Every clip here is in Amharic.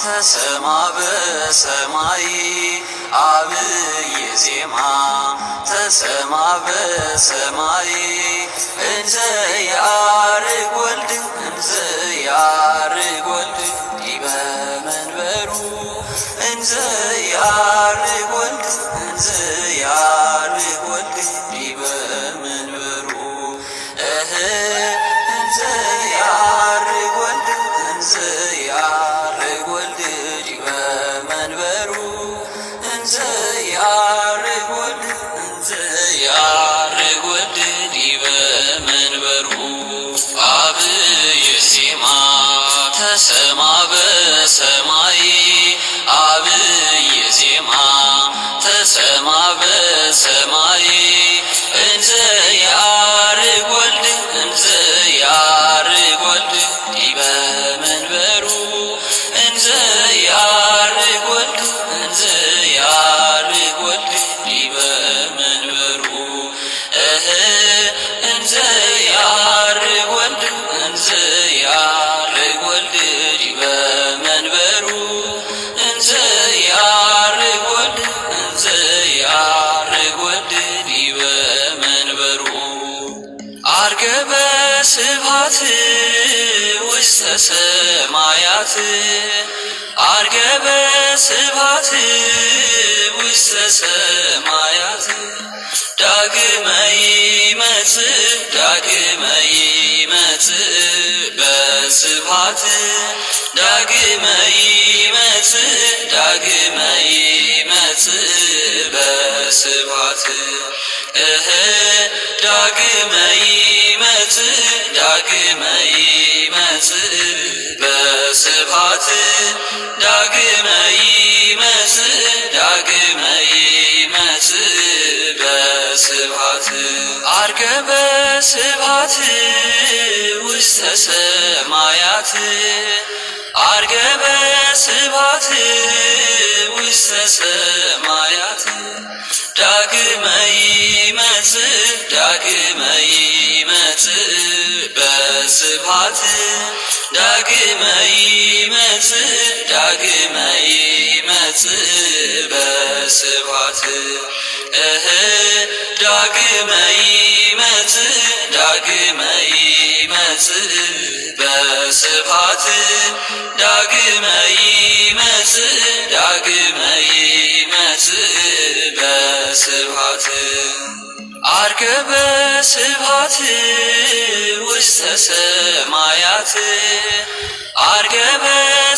ተሰማ በሰማይ አብይ ዜማ ተሰማ በሰማይ እንዘ ያርግ ወልድ እንዘ ያርግ ወልድ ዲበ መንበሩ እንዘ ያርግ ወልድ እንዘ ያርግ ወልድ ዲበ መንበሩ እንዘ ያርግ ወልድ እንዘ ያርግ ወልድ ዲበ መንበሩ እንዘ ያርግ ወልድ እንዘ ያርግ ወልድ ዲበ መንበሩ አብይ ዜማ ተሰማ በሰማይ አብይ ዜማ ተሰማ በሰማይ እንዘ ያርግ ወልድ እንዘ ያርግ ወልድ ዲበ መንበሩ እንዘ ያርግ ወልድ እንዘ ያርግ ወልድ ዲበ መንበሩ እንዘ ያርግ ወልድ እንዘ ያርግ ወልድ ዲበ መንበሩ እንዘ ያርግ ወልድ እንዘ ያርግ ወልድ ዲበ መንበሩ አርገበ ስብሐት ውስተ ሰማያት አርገበ ስብሐት ውስተ ሰማያት ዳግመ ይመጽእ ዳግመ ይመጽእ በስብሐት ዳግመ ይመጽእ ዳግመ ይመጽእ በስብሐት ዳግመ ይመጽእ ዳግመ ይመጽእ በስብሐት ዳግመ ይመጽእ ዳግመ ይመጽእ በስብሐት አርገበ ስብሐት ውስተ ሰማያት አርገበ ስብሐት ውስተ ሰማያት ዳግመ ይመጽእ ዳግመ ይመጽእ በስብሐት ዳግመ ይመጽእ ዳግመ ይመጽእ በስብሐት ዳግመ ይመጽእ ዳግመ ይመጽእ በስብሐት ዳግመ ይመጽእ ዳግመ ይመጽእ በስብሐት አርገበ ስብሐት ውስተ ሰማያት አርገበ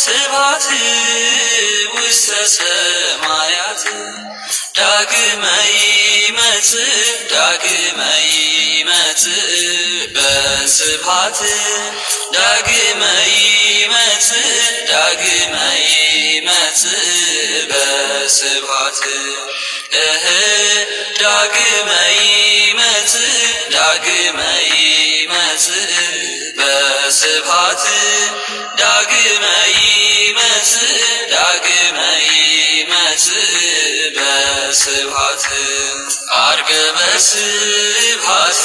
ስብሐት ውስተ ሰማያት ዳግመ ይመጽእ ዳግመ ይመጽእ በስብሐት ዳግመ ይመጽእ ዳግመ ይመጽእ በስብሐት ዳግመ ይመጽእ ዳግመ ይመጽእ በስብሐት ዳግመ ይመጽእ ዳግመ ይመጽእ በስብሐት አርገበ ስብሐት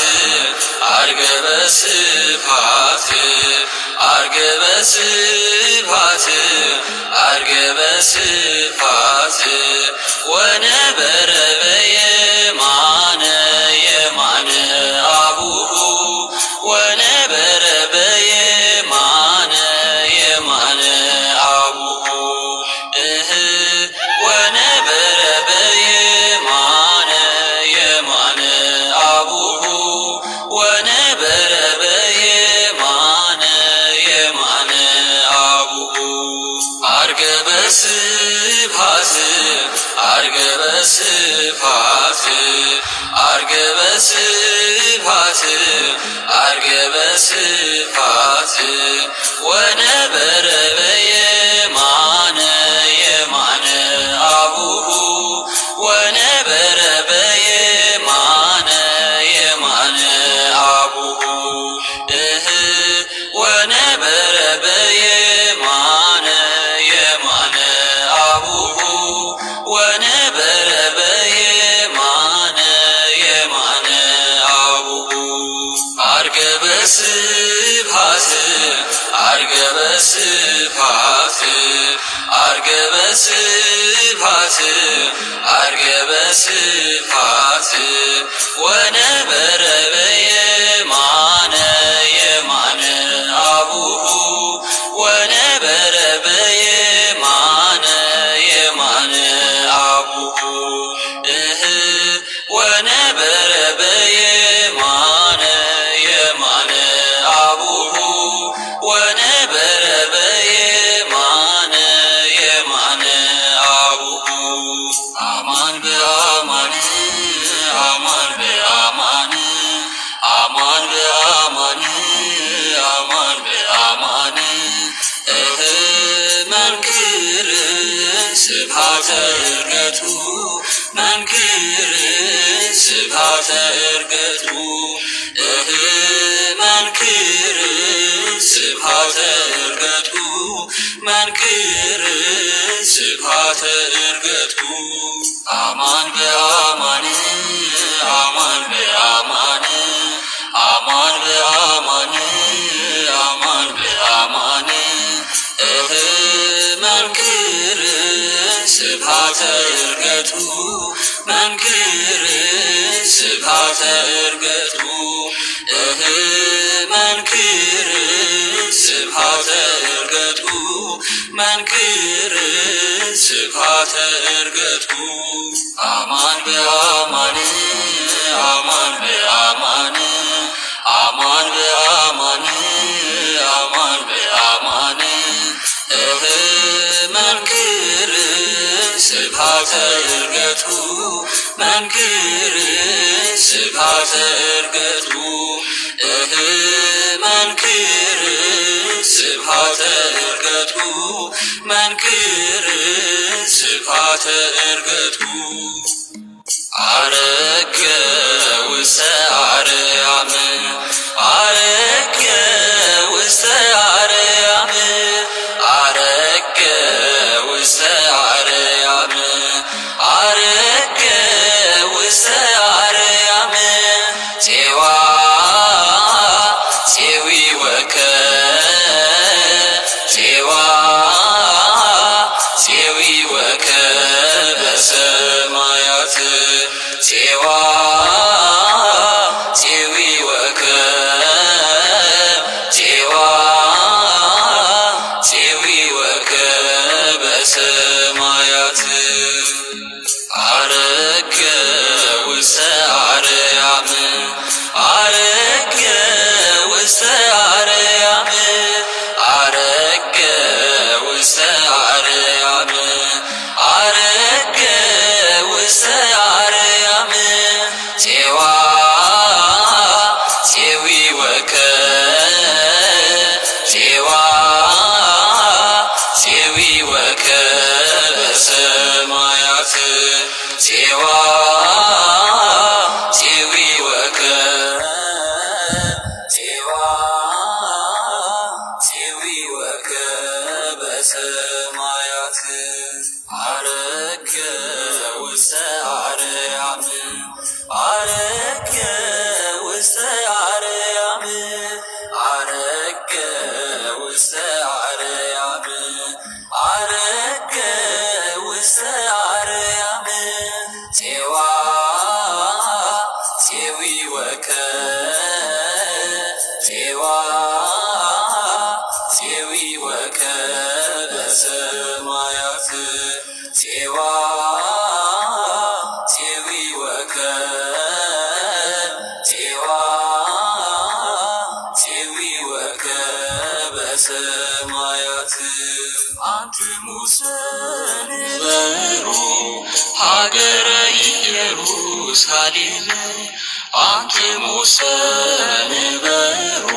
አርገበ ስብሐት አርገበ ስብሐት አርገበ ስብሐት ወነበረ በየማነ የማነ አቡሁ ወነበረ በየማነ የማነ አቡሁ ወነበረ በየማነ የማነ አቡሁ ወነበረ በየማነ የማነ አቡሁ አርገበ በስብሐት አርገ በስብሐት ወነበረ በየማነ የማነ አቡሁ ወነበረ በየማነ የማነ አቡሁ ወነበረ በየማነ የማነ አቡሁ ወነበረ በየማነ የማነ አቡሁ አማን በአማን አማን በአማን አማን በአማን አማን በአማን መንክር ስብሐተ ዕርገቱ መንክር ስብሐተ ዕርገቱ መንክር ስብሐተ ዕርገቱ መንክር ስብሐተ ዕርገቱ አማን በአማን አማን በአማን አማን በአማን አማን በአማን መንክር ስብሐተ ዕርገቱ መንክር ስብሐተ ዕርገቱ መንክር ስብሐተ ዕርገቱ መንክር ስብሐተ ዕርገቱ አማን በአማን አማን በአማን አማን በአማን አማን በአማን መንክር ስብሐተ ዕርገቱ መንክር ስብሐተ ዕርገቱ መንክር ስብሐተ ዕርገቱ መንክር ስብሐተ ዕርገቱ አረገ ውስተ አርያም አረገ ውስተ አርያም አረገ ውስተ አርያም አረገ ውስተ አርያም ፄዋ ፄዊ ወከ ፄዋ ፄዊ ወከ በሰማያት ፄዋ ፄዊ ወከ ፄዋ ፄዊ ወከ በሰማያት አረገ ውስተ አርያም አረገ ውስተ አርያም አረገ ውስተ አርያም አረገ ውስተ አርያም ፄዋ ፄዊ ወከ ፄዋ ፄዊ ወከ በሰማያት ፄዋ ፄዊ ወከ ፄዋ ፄዊ ወከ በሰማያት አረገ ውስተ አርያም አረገ ውስተ አርያም አረገ ውስተ አርያም አረገ ውስተ አርያም ፄዋ ፄዊ ወከ ፄዋ ፄዊ ወከ በሰማያት ፄዋ ፄዊ ወከ ፄዋ ፄዊ ወከ በሰማያት አንትሙሰ ንበሩ ሀገረ ኢየሩሳሌም አንትሙሰ ንበሩ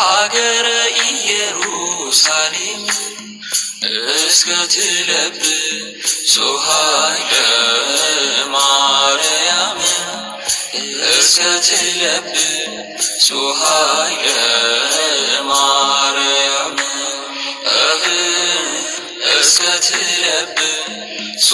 ሀገረ ኢየሩሳሌም እስከ ትለብሱ ኃይለ ማርያም እስከ ትለብሱ ኃይለ ማርያም እስከ ትለብሱ